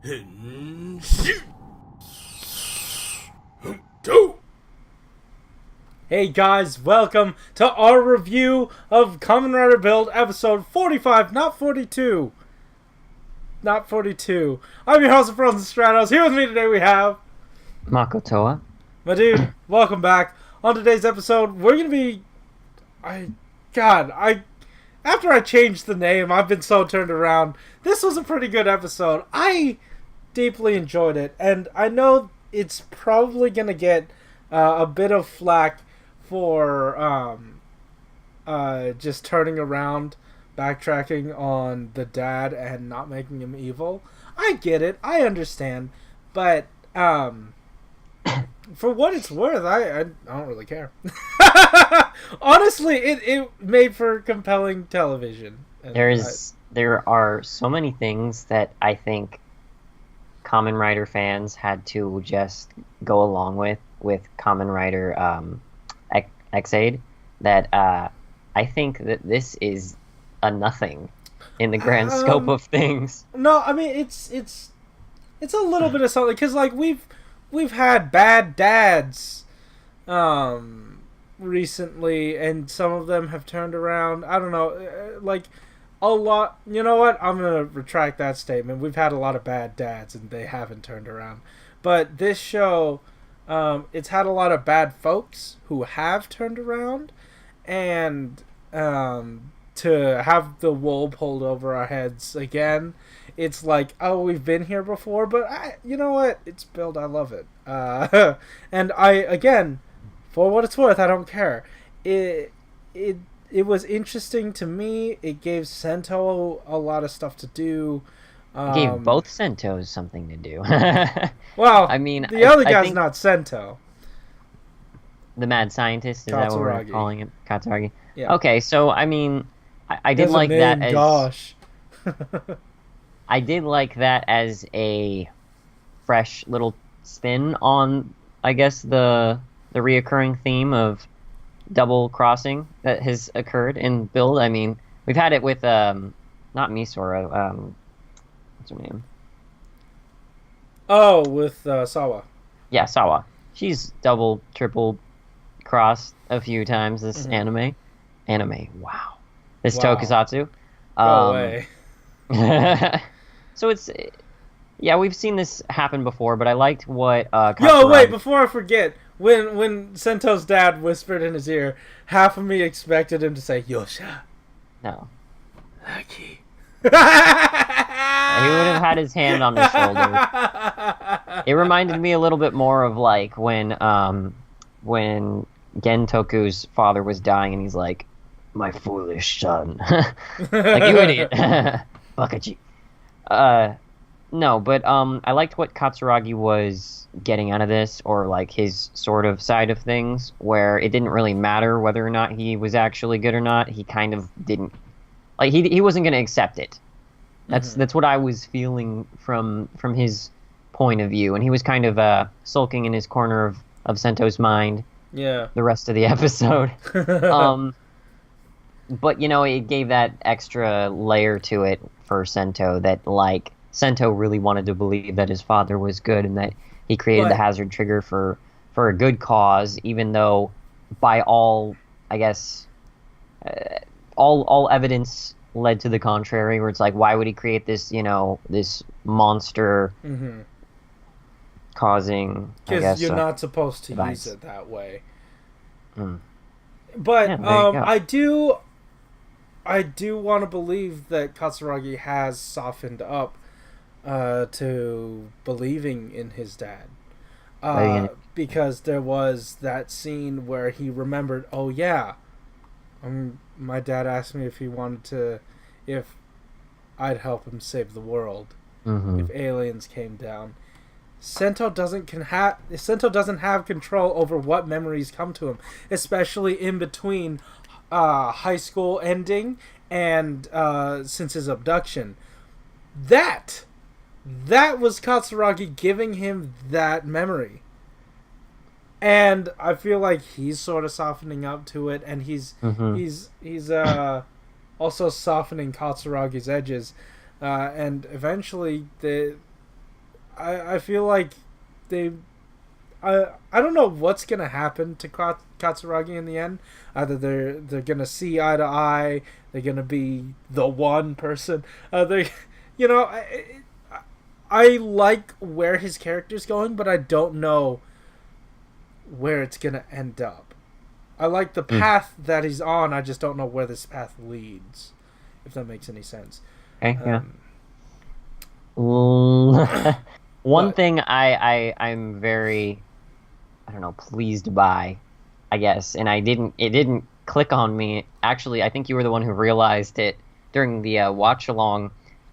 Hey guys, welcome to our review of Kamen Rider Build episode 45, not 42. Not 42. I'm your host, Frozen Stratos. Here with me today we have... Makotoa. My dude, welcome back. On today's episode, we're going to be... After I changed the name, I've been so turned around. This was a pretty good episode. I deeply enjoyed it, and I know it's probably going to get a bit of flack for just turning around, backtracking on the dad and not making him evil. I get it. I understand. But for what it's worth, I don't really care. Honestly, it made for compelling television. There are so many things that I think Kamen Rider fans had to just go along with Kamen Rider X-Aid that I think that this is a nothing in the grand scope of things. No, I mean it's a little bit of something, because like we've had bad dads recently, and some of them have turned around. I don't know, like a lot. You know what? I'm gonna retract that statement. We've had a lot of bad dads, and they haven't turned around. But this show, it's had a lot of bad folks who have turned around, and to have the wool pulled over our heads again, it's like, oh, we've been here before. But you know what? It's Build. I love it. And again, for what it's worth, I don't care. It was interesting to me. It gave Sento a lot of stuff to do. It gave both Sentos something to do. Well, I mean, the other guy's not Sento. The mad scientist, is that what we're calling it? Katsuragi. Yeah. Okay, so I mean, I did like that as... Gosh. I did like that as a fresh little spin on, I guess, the reoccurring theme of double crossing that has occurred in Build. I mean, we've had it with not Misora, what's her name? Oh, with Sawa. Yeah, Sawa. She's double, triple crossed a few times this anime. Wow. This Tokusatsu. Go away. So it's... Yeah, we've seen this happen before, but I liked what Yo, wait, before I forget, when Sento's dad whispered in his ear, half of me expected him to say, Yosha. No. Lucky. He would have had his hand on his shoulder. It reminded me a little bit more of like when Gentoku's father was dying and he's like, my foolish son. Like, you idiot. Bakachi. No, but I liked what Katsuragi was getting out of this, or like his sort of side of things, where it didn't really matter whether or not he was actually good or not. He kind of didn't, like, he wasn't going to accept it. That's what I was feeling from his point of view, and he was kind of sulking in his corner of Sento's mind. Yeah. The rest of the episode. But you know, it gave that extra layer to it for Sento, that like Sento really wanted to believe that his father was good and that he created the hazard trigger for a good cause, even though by all, I guess, all evidence led to the contrary, where it's like, why would he create this, you know, this monster causing, because you're not supposed to use it that way. But yeah, I do want to believe that Katsuragi has softened up to believing in his dad, because there was that scene where he remembered, oh yeah, my dad asked me if I'd help him save the world if aliens came down. Sento doesn't have control over what memories come to him, especially in between high school ending and since his abduction. That was Katsuragi giving him that memory. And I feel like he's sort of softening up to it, and he's also softening Katsuragi's edges, and eventually I feel like they I don't know what's gonna happen to Katsuragi in the end. Either they're gonna see eye to eye, they're gonna be the one person. They, you know, I like where his character's going, but I don't know where it's gonna end up. I like the path that he's on. I just don't know where this path leads. If that makes any sense. Okay. Yeah. One thing I'm very, I don't know, pleased by, I guess, and it didn't click on me. Actually, I think you were the one who realized it during the watch along.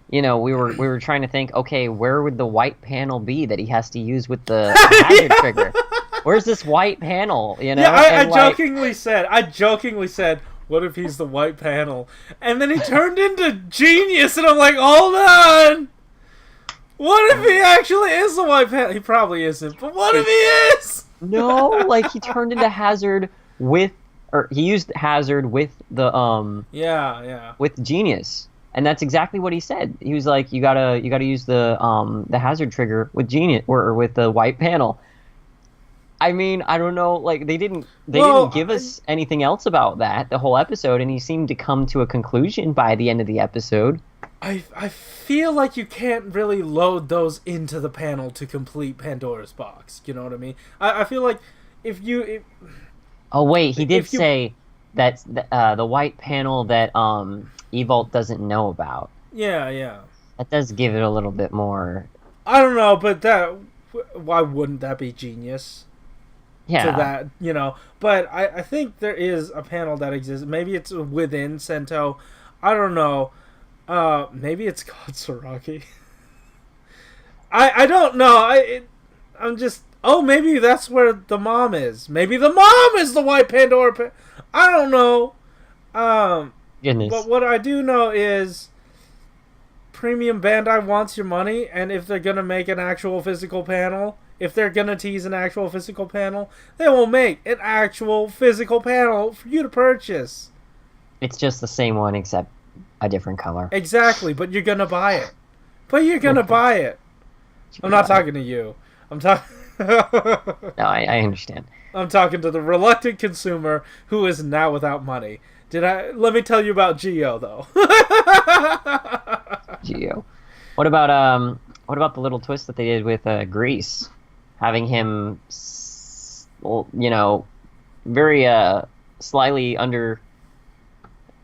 You know, we were trying to think, okay, where would the white panel be that he has to use with the hazard trigger? Where's this white panel? You know? Yeah, I jokingly said, what if he's the white panel? And then he turned into Genius, and I'm like, hold on! What if he actually is the white panel? He probably isn't, but what if he is? No, like he turned into Hazard he used Hazard with the with Genius. And that's exactly what he said. He was like, you gotta use the hazard trigger with Genius or with the white panel. I mean, I don't know, like they didn't give us anything else about that the whole episode, and he seemed to come to a conclusion by the end of the episode. I feel like you can't really load those into the panel to complete Pandora's box. You know what I mean? I feel like if oh wait, he did say that's the white panel that Evolt doesn't know about. Yeah. That does give it a little bit more. I don't know, but why wouldn't that be Genius? Yeah. To that, you know. But I think there is a panel that exists. Maybe it's within Sento. I don't know. Maybe it's Katsuragi. I don't know. I'm just. Oh, maybe that's where the mom is. Maybe the mom is the white Pandora. I don't know. Goodness. But what I do know is Premium Bandai wants your money, and if they're gonna make an actual physical panel, if they're gonna tease an actual physical panel, they will make an actual physical panel for you to purchase. It's just the same one except a different color. Exactly, but you're gonna buy it. I'm not talking to you. I'm talking. No, I understand. I'm talking to the reluctant consumer who is now without money. Let me tell you about Geo though. Geo. What about the little twist that they did with Grease, having him, very slyly under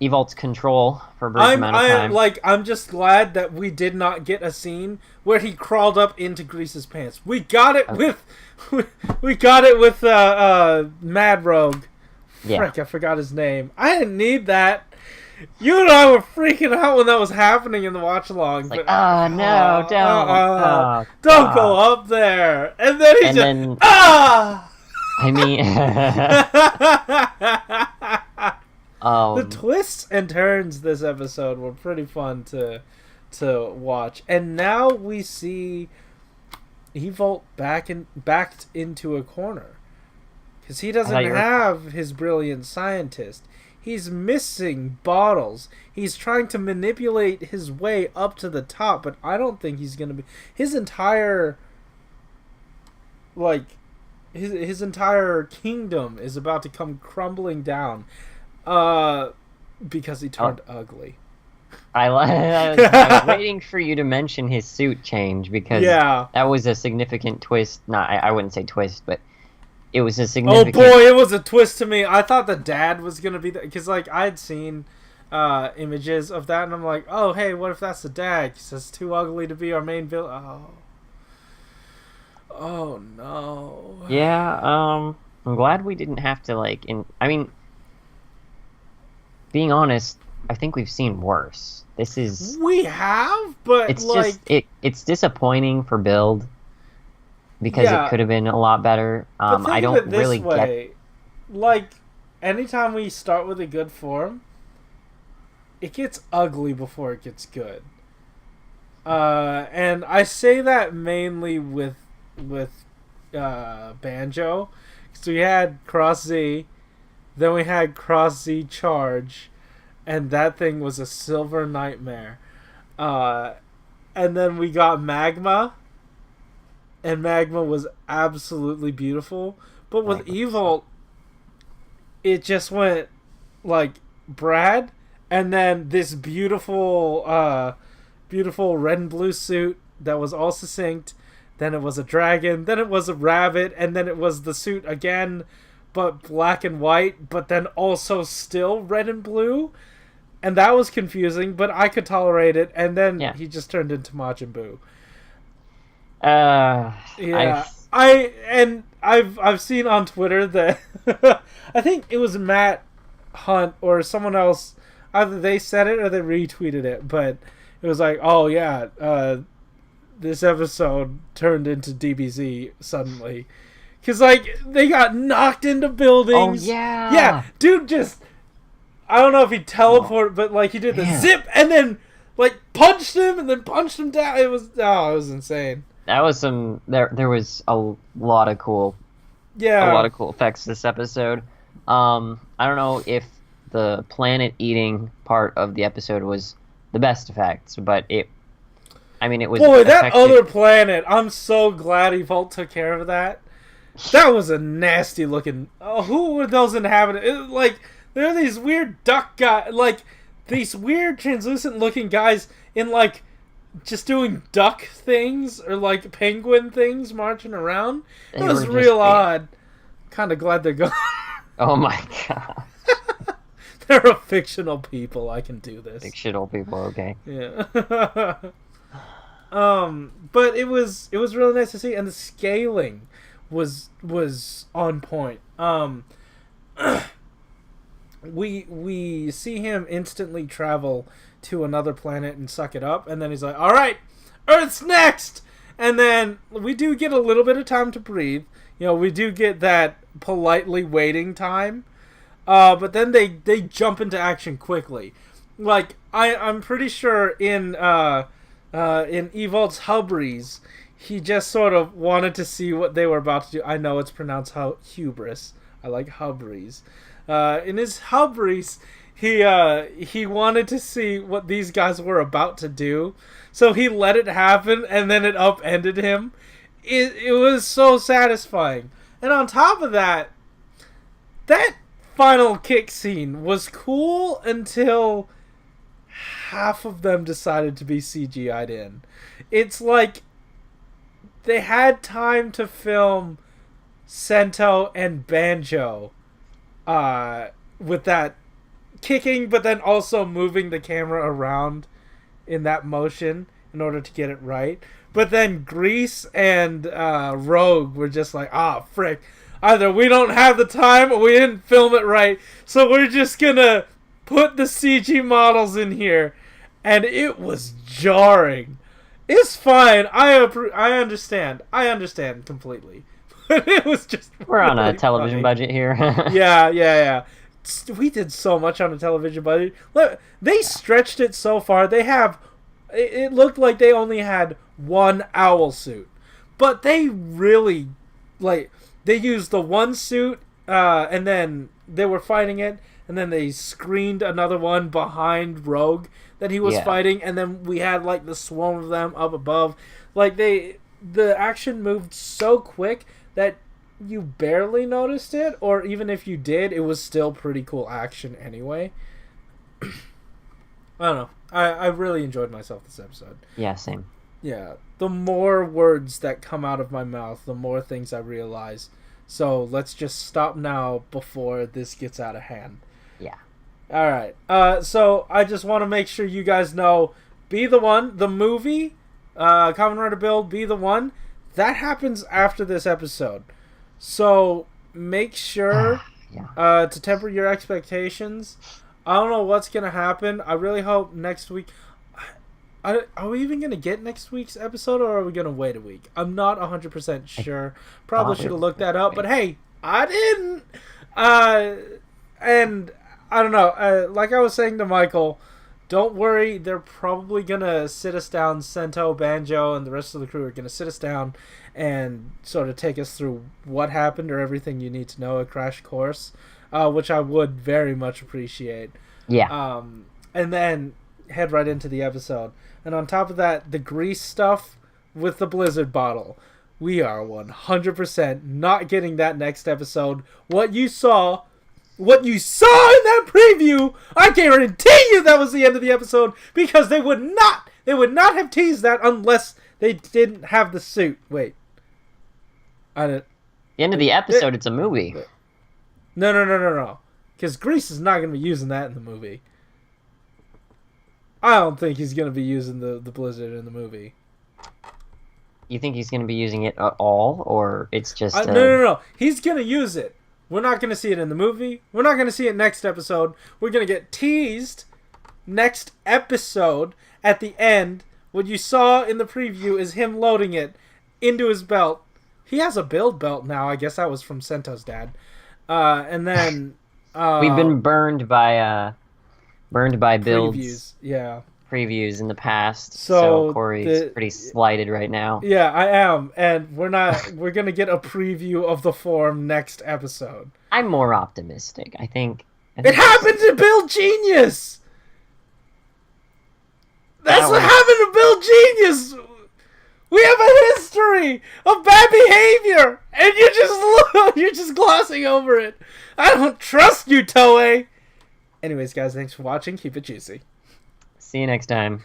Evolt's control for a brief amount of time. I'm just glad that we did not get a scene where he crawled up into Grease's pants. We got it with Mad Rogue. Yeah. Frick, I forgot his name. I didn't need that. You and I were freaking out when that was happening in the watch along. Like, no, don't. Don't go up there. And then he I mean... the twists and turns this episode were pretty fun to watch. And now we see Evolt backed into a corner. Because he doesn't have his brilliant scientist. He's missing bottles. He's trying to manipulate his way up to the top, but I don't think he's going to be... His entire... His entire kingdom is about to come crumbling down. Because he turned ugly. I was waiting for you to mention his suit change, because that was a significant twist. I wouldn't say twist, but... It was a significant... Oh boy, it was a twist to me. I thought the dad was going to be... Because, I had seen images of that, and I'm like, oh, hey, what if that's the dad? Because it's too ugly to be our main villain. Oh, no. Yeah, I'm glad we didn't have to, being honest, I think we've seen worse. This is... We have, but, it's disappointing for Build. Because it could have been a lot better. I don't really get... anytime we start with a good form, it gets ugly before it gets good. And I say that mainly with Banjo. So we had Cross Z, then we had Cross Z Charge, and that thing was a silver nightmare. And then we got Magma. and Magma was absolutely beautiful. But with Evolt, it just went like Brad, and then this beautiful red and blue suit that was all succinct. Then it was a dragon. Then it was a rabbit, and then it was the suit again, but black and white. But then also still red and blue, and that was confusing. But I could tolerate it. And then he just turned into Majin Buu. I've seen on Twitter that I think it was Matt Hunt or someone else. Either they said it or they retweeted it, but it was like, oh yeah, this episode turned into DBZ suddenly, because like they got knocked into buildings. Oh yeah, yeah, dude. Just I don't know if he teleported, but like he did the zip and then like punched him and then punched him down. It was insane. That was some. There was a lot of cool. Yeah, a lot of cool effects this episode. I don't know if the planet eating part of the episode was the best effects, but it was. Boy, that other planet! I'm so glad Evolt took care of that. That was a nasty looking. Oh, who were those inhabitants? Like there are these weird duck guys, like these weird translucent looking guys in like just doing duck things or like penguin things marching around. It was real odd. Kind of glad they're gone. Oh my god. They're a fictional people. I can do this. Fictional people, okay. Yeah. But it was really nice to see, and the scaling was on point. We see him instantly travel to another planet and suck it up, and then he's like, all right, Earth's next! And then we do get a little bit of time to breathe. You know, we do get that politely waiting time. But then they jump into action quickly. Like, I'm pretty sure in Evolt's hubris, he just sort of wanted to see what they were about to do. I know it's pronounced hubris. I like hubris. In his hubris, he wanted to see what these guys were about to do. So he let it happen, and then it upended him. It was so satisfying. And on top of that final kick scene was cool until half of them decided to be CGI'd in. It's like they had time to film Sento and Banjo with that kicking, but then also moving the camera around in that motion in order to get it right. But then Grease and Rogue were just like, frick. Either we don't have the time or we didn't film it right, so we're just gonna put the CG models in here. And it was jarring. It's fine. I understand. I understand completely. But it was just We're really on a television budget here. Yeah. We did so much on a television budget. Look, they stretched it so far. It looked like they only had one owl suit. But they really, they used the one suit, and then they were fighting it, and then they screened another one behind Rogue that he was fighting, and then we had, the swarm of them up above. The action moved so quick that you barely noticed it, or even if you did, it was still pretty cool action anyway. I don't know. I really enjoyed myself this episode. Yeah, same. Yeah. The more words that come out of my mouth, the more things I realize. So let's just stop now before this gets out of hand. Yeah. Alright. So I just want to make sure you guys know, Be the One, the movie, Kamen Rider Build, Be the One, that happens after this episode. So make sure to temper your expectations. I don't know what's going to happen. I really hope next week... Are we even going to get next week's episode, or are we going to wait a week? I'm not 100% sure. Probably should have looked that up, but hey, I didn't. And I don't know. Like I was saying to Michael, don't worry. They're probably going to sit us down. Sento, Banjo, and the rest of the crew are going to sit us down and sort of take us through what happened or everything you need to know, a crash course, which I would very much appreciate. Yeah. And then head right into the episode. And on top of that, the Grease stuff with the Blizzard bottle. we are 100% not getting that next episode. What you saw in that preview, I guarantee you that was the end of the episode, because they would not have teased that unless they didn't have the suit. Wait. The end of the episode, it's a movie. No. Because Grease is not going to be using that in the movie. I don't think he's going to be using the Blizzard in the movie. You think he's going to be using it at all, or it's just... No. He's going to use it. We're not going to see it in the movie. We're not going to see it next episode. We're going to get teased next episode at the end. What you saw in the preview is him loading it into his belt. He has a build belt now. I guess that was from Sento's dad. And then... we've been burned by builds. Previews, yeah. Previews in the past, so Corey's pretty slighted right now. Yeah, I am, and we're gonna get a preview of the form next episode. I'm more optimistic. I think it happened to Build Genius. That's what happened to Build Genius. We have a history of bad behavior, and you're just glossing over it. I don't trust you, Toei. Anyways, guys, thanks for watching. Keep it juicy. See you next time.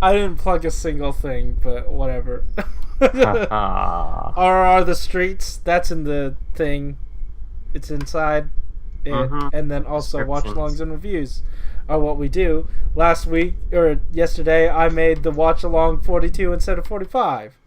I didn't plug a single thing, but whatever. RRR the Streets, that's in the thing. It's inside it. And then also watch-alongs and reviews are what we do. Yesterday, I made the watch-along 42 instead of 45.